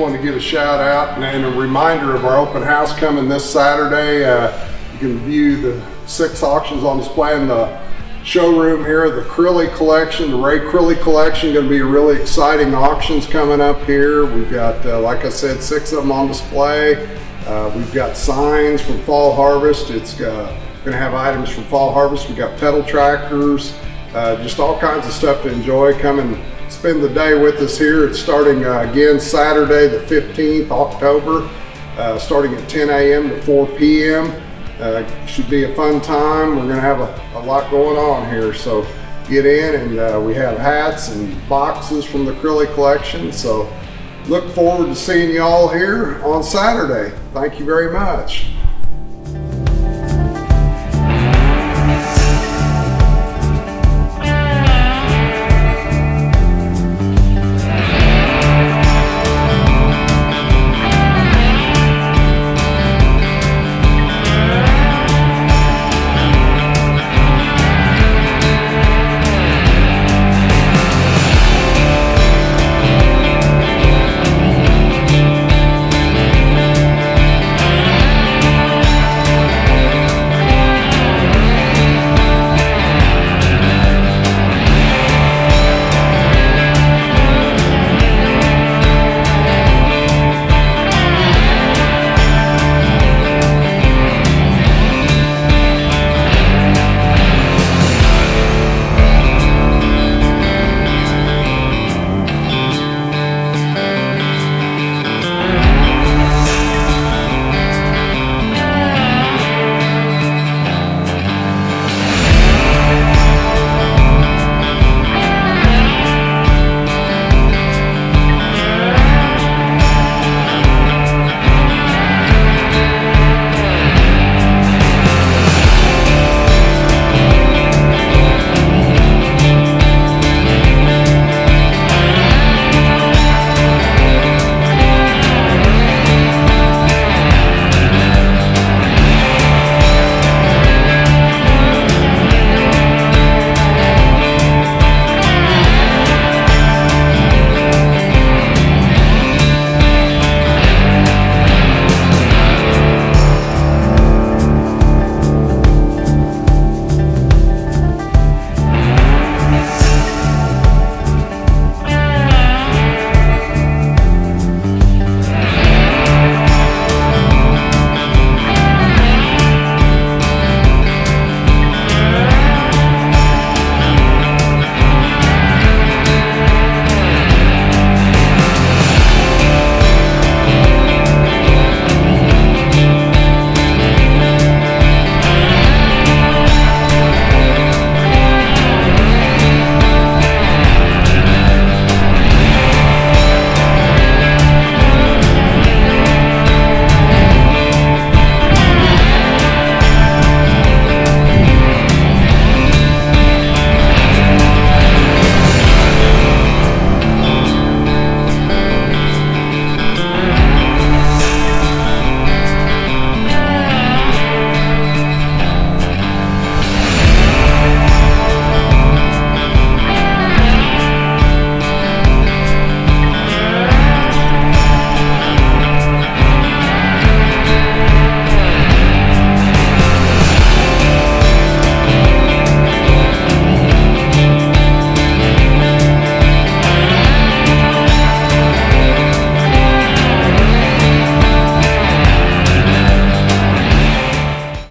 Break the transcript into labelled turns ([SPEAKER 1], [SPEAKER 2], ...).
[SPEAKER 1] wanted to give a shout out and a reminder of our open house coming this Saturday. You can view the 6 auctions on display in the showroom here. The Crilley collection, the Ray Crilley collection, going to be really exciting auctions coming up here. We've got, like I said, 6 of them on display. We've got signs from Fall Harvest. It's going to have items from Fall Harvest. We've got pedal tractors, just all kinds of stuff to enjoy. Come and spend the day with us here. It's starting again Saturday the 15th October, starting at 10 a.m. to 4 p.m. Should be a fun time. We're going to have a lot going on here, so get in, and we have hats and boxes from the Crilley collection. So look forward to seeing you all here on Saturday. Thank you very much.